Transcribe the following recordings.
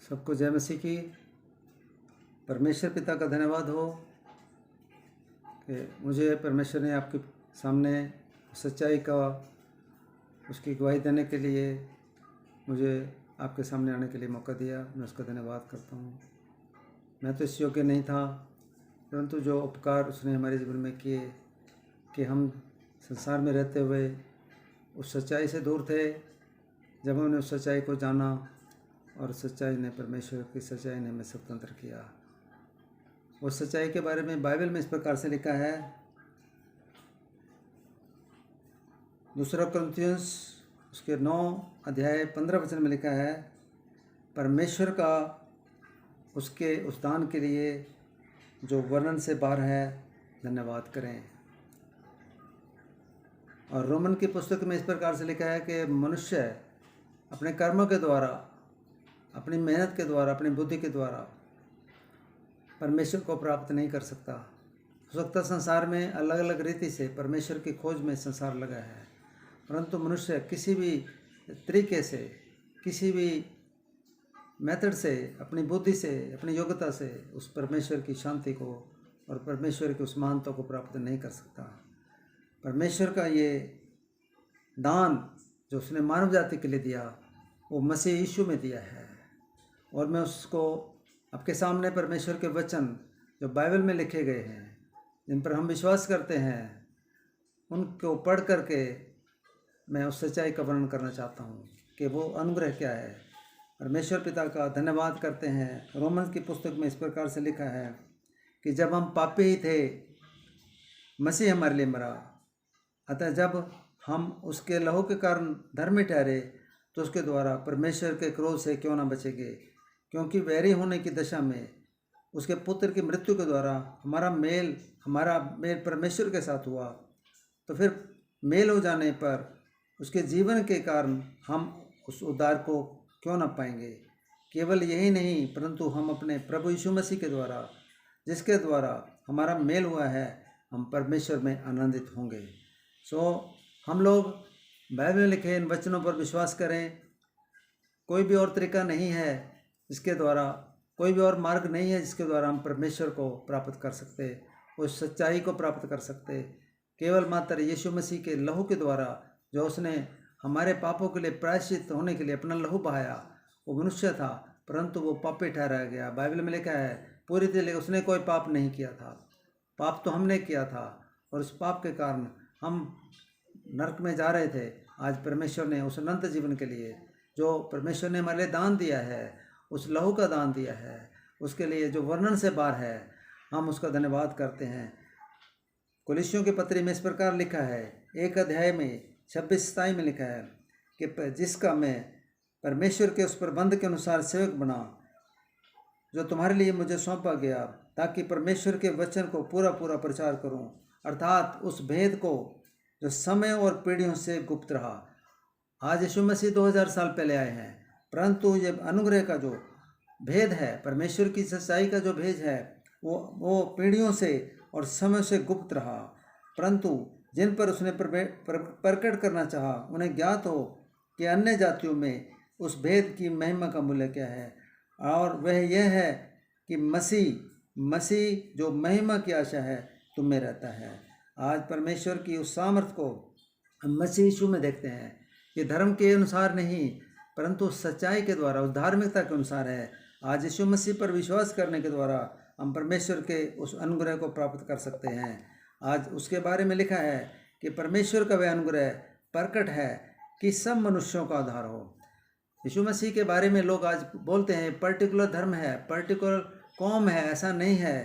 सबको जय मसीह की। परमेश्वर पिता का धन्यवाद हो कि मुझे परमेश्वर ने आपके सामने सच्चाई का उसकी गवाही देने के लिए मुझे आपके सामने आने के लिए मौका दिया। मैं उसका धन्यवाद करता हूँ। मैं तो इस योग्य नहीं था, परंतु जो उपकार उसने हमारे जीवन में किए कि हम संसार में रहते हुए उस सच्चाई से दूर थे। जब हमने उस सच्चाई को जाना और सच्चाई ने, परमेश्वर की सच्चाई ने हमें स्वतंत्र किया। उस सच्चाई के बारे में बाइबल में इस प्रकार से लिखा है, 2 कुरिन्थियों उसके 9 अध्याय 15 वचन में लिखा है, परमेश्वर का उसके उस दान के लिए जो वर्णन से बाहर है धन्यवाद करें। और रोमन की पुस्तक में इस प्रकार से लिखा है कि मनुष्य अपने कर्मों के द्वारा, अपनी मेहनत के द्वारा, अपनी बुद्धि के द्वारा परमेश्वर को प्राप्त नहीं कर सकता। हो सकता संसार में अलग अलग रीति से परमेश्वर की खोज में संसार लगा है, परंतु मनुष्य किसी भी तरीके से, किसी भी मेथड से, अपनी बुद्धि से, अपनी योग्यता से उस परमेश्वर की शांति को और परमेश्वर की उस महानता को प्राप्त नहीं कर सकता। परमेश्वर का ये दान जो उसने मानव जाति के लिए दिया वो मसीह यीशु में दिया है। और मैं उसको आपके सामने परमेश्वर के वचन जो बाइबल में लिखे गए हैं, जिन पर हम विश्वास करते हैं, उनको पढ़ करके मैं उस सच्चाई का वर्णन करना चाहता हूँ कि वो अनुग्रह क्या है। परमेश्वर पिता का धन्यवाद करते हैं। रोमन की पुस्तक में इस प्रकार से लिखा है कि जब हम पापी ही थे, मसीह हमारे लिए मरा। अतः जब हम उसके लहू के कारण धर्मी ठहरे तो उसके द्वारा परमेश्वर के क्रोध से क्यों ना बचेंगे। क्योंकि वैरी होने की दशा में उसके पुत्र की मृत्यु के द्वारा हमारा मेल परमेश्वर के साथ हुआ, तो फिर मेल हो जाने पर उसके जीवन के कारण हम उस उद्धार को क्यों ना पाएंगे। केवल यही नहीं, परंतु हम अपने प्रभु यीशु मसीह के द्वारा, जिसके द्वारा हमारा मेल हुआ है, हम परमेश्वर में आनंदित होंगे। हम लोग बाइबल में लिखे इन वचनों पर विश्वास करें। कोई भी और तरीका नहीं है जिसके द्वारा, कोई भी और मार्ग नहीं है जिसके द्वारा हम परमेश्वर को प्राप्त कर सकते, उस सच्चाई को प्राप्त कर सकते। केवल मात्र यीशु मसीह के लहू के द्वारा, जो उसने हमारे पापों के लिए प्रायश्चित होने के लिए अपना लहू बहाया। वो मनुष्य था परंतु वो पापी ठहराया गया। बाइबल में लिखा है पूरी तरह उसने कोई पाप नहीं किया था, पाप तो हमने किया था, और उस पाप के कारण हम नरक में जा रहे थे। आज परमेश्वर ने उस अनंत जीवन के लिए जो परमेश्वर ने हमारे लिए दान दिया है, उस लहू का दान दिया है, उसके लिए जो वर्णन से बाहर है, हम उसका धन्यवाद करते हैं। कुलिस्सियों के पत्री में इस प्रकार लिखा है, 1 अध्याय में 26-27 में लिखा है कि जिसका मैं परमेश्वर के उस प्रबंध के अनुसार सेवक बना जो तुम्हारे लिए मुझे सौंपा गया, ताकि परमेश्वर के वचन को पूरा पूरा प्रचार करूं, अर्थात उस भेद को जो समय और पीढ़ियों से गुप्त रहा। आज यीशु मसीह 2000 साल पहले आए हैं, परंतु ये अनुग्रह का जो भेद है, परमेश्वर की सच्चाई का जो भेद है, वो पीढ़ियों से और समय से गुप्त रहा, परंतु जिन पर उसने प्रकट करना चाहा उन्हें ज्ञात हो कि अन्य जातियों में उस भेद की महिमा का मूल्य क्या है। और वह यह है कि मसीह जो महिमा की आशा है तुम में रहता है। आज परमेश्वर की उस सामर्थ को हम मसीह यीशु में देखते हैं। ये धर्म के अनुसार नहीं, परंतु सच्चाई के द्वारा, उस धार्मिकता के अनुसार है। आज यीशु मसीह पर विश्वास करने के द्वारा हम परमेश्वर के उस अनुग्रह को प्राप्त कर सकते हैं। आज उसके बारे में लिखा है कि परमेश्वर का वह अनुग्रह प्रकट है कि सब मनुष्यों का उद्धार हो। यीशु मसीह के बारे में लोग आज बोलते हैं पर्टिकुलर धर्म है, पर्टिकुलर कौम है, ऐसा नहीं है।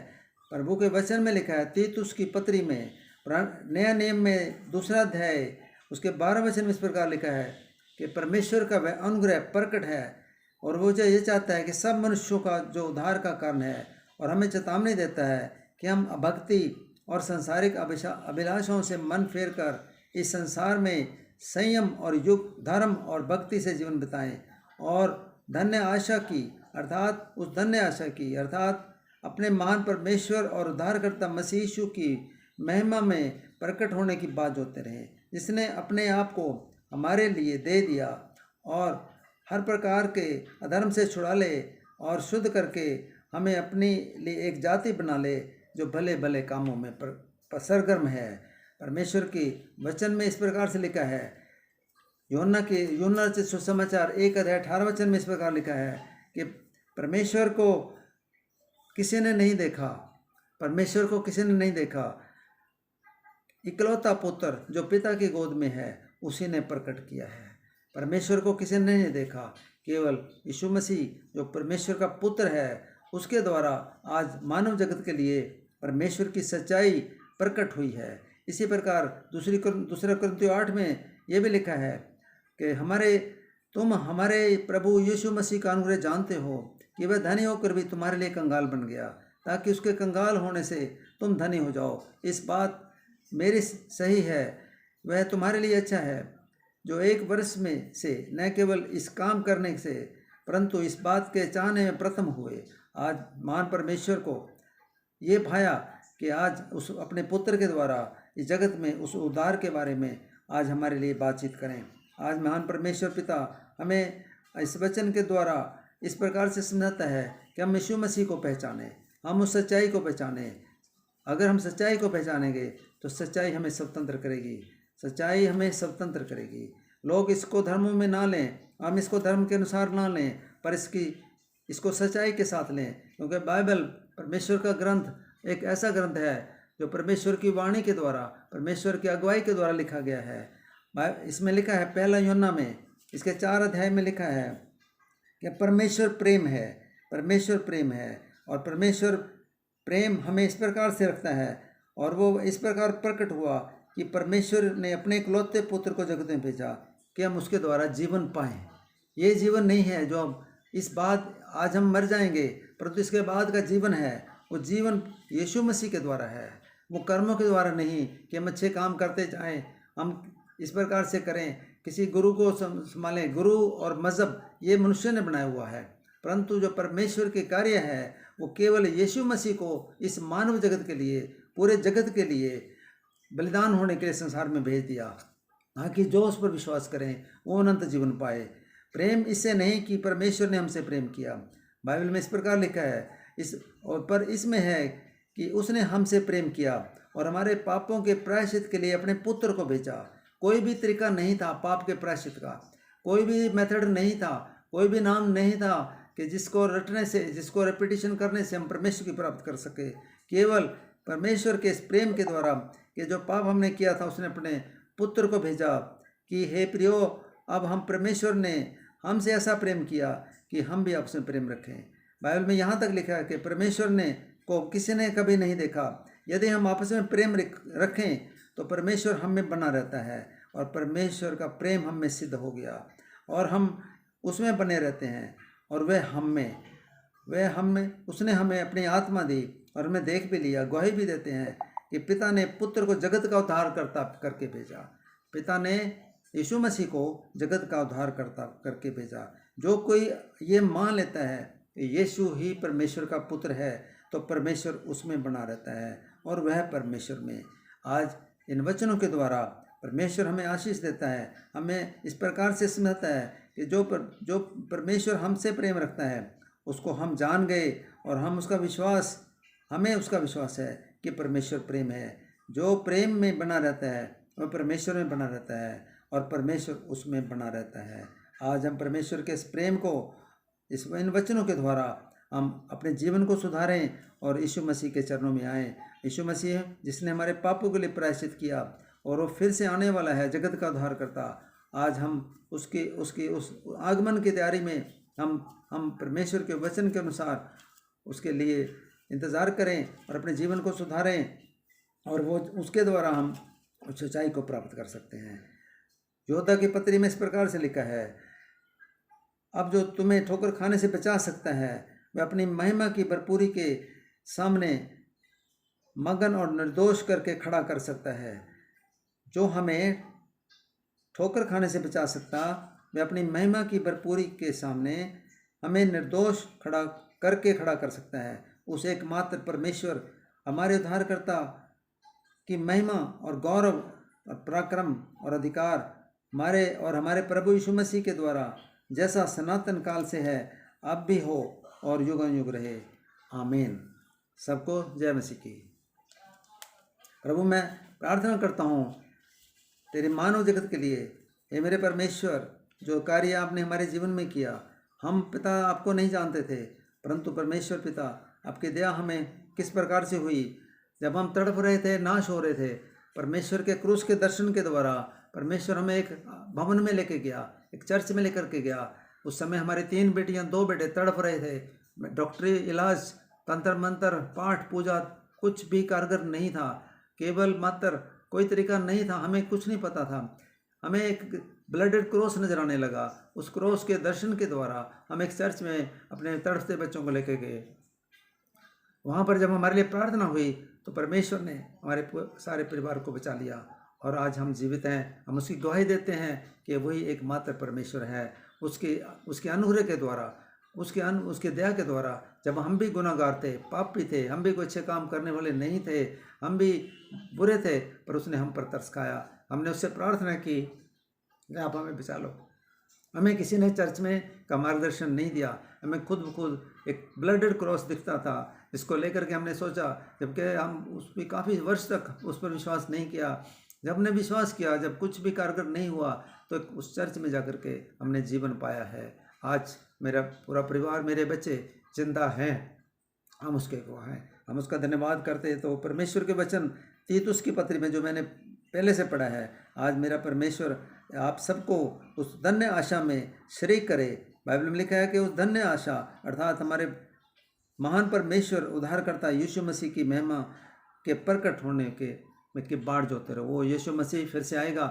प्रभु के वचन में लिखा है, तीतुस की पत्री में नया नियम में 2 अध्याय उसके 12 वचन में इस प्रकार लिखा है कि परमेश्वर का वह अनुग्रह प्रकट है और वो जो ये चाहता है कि सब मनुष्यों का जो उद्धार का कारण है, और हमें चेतावनी देता है कि हम भक्ति और सांसारिक अभिलाषाओं से मन फेर कर इस संसार में संयम और युग धर्म और भक्ति से जीवन बिताएं, और धन्य आशा की अर्थात अपने महान परमेश्वर और उद्धारकर्ता मसीह यीशु की महिमा में प्रकट होने की बात जोते रहें, जिसने अपने आप को हमारे लिए दे दिया और हर प्रकार के अधर्म से छुड़ा ले, और शुद्ध करके हमें अपने लिए एक जाति बना ले जो भले भले कामों में सरगर्म है। परमेश्वर की वचन में इस प्रकार से लिखा है, यूहन्ना से सुसमाचार 1:18 में इस प्रकार लिखा है कि परमेश्वर को किसी ने नहीं देखा, परमेश्वर को किसी ने नहीं देखा, इकलौता पुत्र जो पिता की गोद में है उसी ने प्रकट किया है। परमेश्वर को किसी ने नहीं देखा, केवल यीशु मसीह जो परमेश्वर का पुत्र है उसके द्वारा आज मानव जगत के लिए परमेश्वर की सच्चाई प्रकट हुई है। इसी प्रकार दूसरा कुरिन्थियों 8 में यह भी लिखा है कि तुम हमारे प्रभु यीशु मसीह का अनुग्रह जानते हो कि वह धनी होकर भी तुम्हारे लिए कंगाल बन गया, ताकि उसके कंगाल होने से तुम धनी हो जाओ। इस बात मेरी सही है, वह तुम्हारे लिए अच्छा है, जो 1 वर्ष में से न केवल इस काम करने से परंतु इस बात के चाहने में प्रथम हुए। आज महान परमेश्वर को ये भाया कि आज उस अपने पुत्र के द्वारा इस जगत में उस उद्धार के बारे में आज हमारे लिए बातचीत करें। आज महान परमेश्वर पिता हमें इस वचन के द्वारा इस प्रकार से समझाता है कि हम यीशु मसीह को पहचानें, हम उस सच्चाई को पहचानें। अगर हम सच्चाई को पहचानेंगे तो सच्चाई हमें स्वतंत्र करेगी, सच्चाई हमें स्वतंत्र करेगी। लोग इसको धर्मों में ना लें, हम इसको धर्म के अनुसार ना लें, पर इसको सच्चाई के साथ लें, क्योंकि बाइबल परमेश्वर का ग्रंथ एक ऐसा ग्रंथ है जो परमेश्वर की वाणी के द्वारा, परमेश्वर की अगुवाई के द्वारा लिखा गया है। इसमें लिखा है 1 यूहन्ना में इसके 4 अध्याय में लिखा है कि परमेश्वर प्रेम है, परमेश्वर प्रेम है, और परमेश्वर प्रेम हमें इस प्रकार से रखता है और वो इस प्रकार प्रकट हुआ कि परमेश्वर ने अपने इकलौते पुत्र को जगत में भेजा कि हम उसके द्वारा जीवन पाएं। ये जीवन नहीं है जो हम आज हम मर जाएंगे, परंतु इसके बाद का जीवन है, वो जीवन यीशु मसीह के द्वारा है, वो कर्मों के द्वारा नहीं कि हम अच्छे काम करते जाएं, हम इस प्रकार से करें, किसी गुरु को संभालें। गुरु और मज़हब ये मनुष्य ने बनाया हुआ है, परंतु जो परमेश्वर के कार्य है वो केवल यीशु मसीह को इस मानव जगत के लिए, पूरे जगत के लिए बलिदान होने के लिए संसार में भेज दिया, ताकि जो उस पर विश्वास करें वो अनंत जीवन पाए। प्रेम इससे नहीं कि परमेश्वर ने हमसे प्रेम किया, बाइबल में इस प्रकार लिखा है पर इसमें है कि उसने हमसे प्रेम किया और हमारे पापों के प्रायश्चित के लिए अपने पुत्र को भेजा। कोई भी तरीका नहीं था पाप के प्रायश्चित का, कोई भी मेथड नहीं था, कोई भी नाम नहीं था कि जिसको रटने से, जिसको रेपिटेशन करने से हम परमेश्वर की प्राप्त कर सके। केवल परमेश्वर के इस प्रेम के द्वारा कि जो पाप हमने किया था उसने अपने पुत्र को भेजा कि हे प्रियो, अब हम परमेश्वर ने हमसे ऐसा प्रेम किया कि हम भी आपसे प्रेम रखें। बाइबल में यहाँ तक लिखा है कि परमेश्वर ने को किसी ने कभी नहीं देखा। यदि हम आपस में प्रेम रखें तो परमेश्वर हम में बना रहता है और परमेश्वर का प्रेम हम में सिद्ध हो गया और हम उसमें बने रहते हैं और वह हम में उसने हमें अपनी आत्मा दी और हमें देख भी लिया। गवाही भी देते हैं कि पिता ने पुत्र को जगत का उद्धार करता करके भेजा, पिता ने यीशु मसीह को जगत का उद्धार करता करके भेजा। जो कोई ये मान लेता है कि यीशु ही परमेश्वर का पुत्र है तो परमेश्वर उसमें बना रहता है और वह परमेश्वर में। आज इन वचनों के द्वारा परमेश्वर हमें आशीष देता है, हमें इस प्रकार से समझाता है कि जो परमेश्वर हमसे प्रेम रखता है उसको हम जान गए और हमें उसका विश्वास है कि परमेश्वर प्रेम है। जो प्रेम में बना रहता है वह परमेश्वर में बना रहता है और परमेश्वर उसमें बना रहता है। आज हम परमेश्वर के इस प्रेम को इन वचनों के द्वारा हम अपने जीवन को सुधारें और यीशु मसीह के चरणों में आएँ। यीशु मसीह जिसने हमारे पापों के लिए प्रायश्चित किया और वो फिर से आने वाला है जगत का उद्धार करता। आज हम उसकी उस आगमन की तैयारी में हम परमेश्वर के वचन के अनुसार उसके लिए इंतज़ार करें और अपने जीवन को सुधारें और वो उसके द्वारा हम उस सच्चाई को प्राप्त कर सकते हैं। योद्धा की पत्री में इस प्रकार से लिखा है, अब जो तुम्हें ठोकर खाने से बचा सकता है वह अपनी महिमा की भरपूरी के सामने मगन और निर्दोष करके खड़ा कर सकता है। जो हमें ठोकर खाने से बचा सकता वह अपनी महिमा की भरपूरी के सामने हमें निर्दोष खड़ा कर सकता है। उस एकमात्र परमेश्वर हमारे उद्धारकर्ता की महिमा और गौरव और पराक्रम और अधिकार हमारे प्रभु यीशु मसीह के द्वारा जैसा सनातन काल से है अब भी हो और युगों युग रहे। आमीन। सबको जय मसीह की। प्रभु मैं प्रार्थना करता हूँ तेरे मानव जगत के लिए। हे मेरे परमेश्वर, जो कार्य आपने हमारे जीवन में किया, हम पिता आपको नहीं जानते थे, परंतु परमेश्वर पिता आपकी दया हमें किस प्रकार से हुई। जब हम तड़प रहे थे, नाश हो रहे थे, परमेश्वर के क्रूस के दर्शन के द्वारा परमेश्वर हमें एक भवन में लेके गया, एक चर्च में लेकर के गया। उस समय हमारी 3 बेटियां 2 बेटे तड़प रहे थे। डॉक्टरी इलाज, तंत्र मंत्र, पाठ पूजा कुछ भी कारगर नहीं था। केवल मात्र कोई तरीका नहीं था, हमें कुछ नहीं पता था। हमें एक ब्लडेड क्रॉस नजर आने लगा। उस क्रॉस के दर्शन के द्वारा हम एक चर्च में अपने तड़पते बच्चों को लेके गए। वहाँ पर जब हमारे लिए प्रार्थना हुई तो परमेश्वर ने हमारे सारे परिवार को बचा लिया और आज हम जीवित हैं। हम उसकी गवाही देते हैं कि वही एकमात्र परमेश्वर है। उसके अनुग्रह के द्वारा, उसके दया के द्वारा, जब हम भी गुनाहगार थे, पापी थे, हम भी कोई अच्छे काम करने वाले नहीं थे, हम भी बुरे थे, पर उसने हम पर तरस खाया। हमने उससे प्रार्थना की कि आप हमें बचा लो। हमें किसी ने चर्च में का मार्गदर्शन नहीं दिया। हमें खुद ब खुद एक ब्लडेड क्रॉस दिखता था, जिसको लेकर के हमने सोचा, जबकि हम उस पर काफ़ी वर्ष तक उस पर विश्वास नहीं किया। जब हमने विश्वास किया, जब कुछ भी कारगर नहीं हुआ, तो उस चर्च में जाकर के हमने जीवन पाया है। आज मेरा पूरा परिवार, मेरे बच्चे जिंदा हैं, हम उसके गवाह हैं। हम उसका धन्यवाद करते हैं। तो परमेश्वर के वचन तीतुस की पत्री में जो मैंने पहले से पढ़ा है, आज मेरा परमेश्वर आप सबको उस धन्य आशा में शरीक करे। बाइबल में लिखा है कि उस धन्य आशा अर्थात हमारे महान परमेश्वर उद्धारकर्ता यीशु मसीह की महिमा के प्रकट होने के बाढ़ जोते रहो। वो यीशु मसीह फिर से आएगा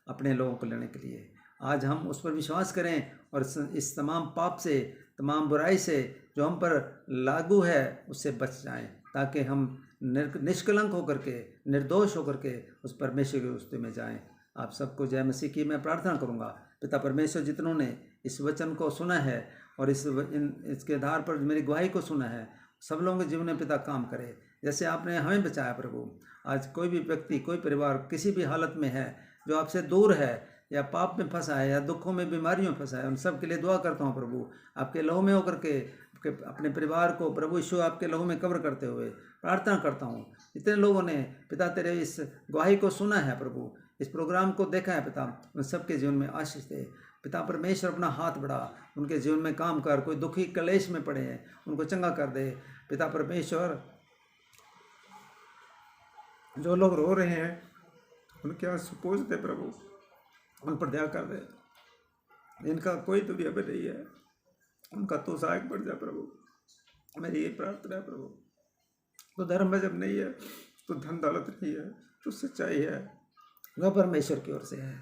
अपने लोगों को लेने के लिए। आज हम उस पर विश्वास करें और इस तमाम पाप से, तमाम बुराई से जो हम पर लागू है, उससे बच जाएं, ताकि हम निष्कलंक होकर के, निर्दोष होकर के उस परमेश्वर के रास्ते में जाएं। आप सबको जय मसीह की मैं प्रार्थना करूंगा। पिता परमेश्वर, जितनों ने इस वचन को सुना है और इसके आधार पर मेरी गवाही को सुना है, सब लोगों के जीवन में पिता काम करे जैसे आपने हमें बचाया प्रभु। आज कोई भी व्यक्ति, कोई परिवार किसी भी हालत में है जो आपसे दूर है, या पाप में फंसा है, या दुखों में, बीमारियों में फंसा है, उन सब के लिए दुआ करता हूँ प्रभु। आपके लहू में होकर के अपने परिवार को प्रभु यीशु आपके लहू में कवर करते हुए प्रार्थना करता हूँ। जितने लोगों ने पिता तेरे इस गवाही को सुना है प्रभु, इस प्रोग्राम को देखा है पिता, उन सबके जीवन में आशीष दे। पिता परमेश्वर, अपना हाथ बढ़ा, उनके जीवन में काम कर। कोई दुखी कलेश में पड़े हैं, उनको चंगा कर दे। पिता परमेश्वर, जो लोग रो रहे हैं उनके आंसू पोंछ दे प्रभु, उन पर दया कर दे। इनका कोई तो भी अभी नहीं है, उनका तो सहायक बढ़ जाए प्रभु। मेरी ये प्रार्थना है प्रभु। तो धर्म जब नहीं है, तो धन दौलत नहीं है, तो सच्चाई है, वह परमेश्वर की ओर से है।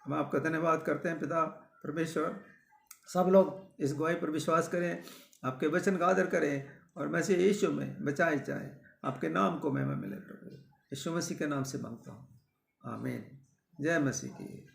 हम आपका धन्यवाद करते हैं पिता परमेश्वर। सब लोग इस गवाही पर विश्वास करें, आपके वचन का आदर करें और मसीह यीशु में बचाए जाए। आपके नाम को महिमा मिले प्रभु। यीशु मसीह के नाम से मांगता हूँ, आमीन। जय मसीह की।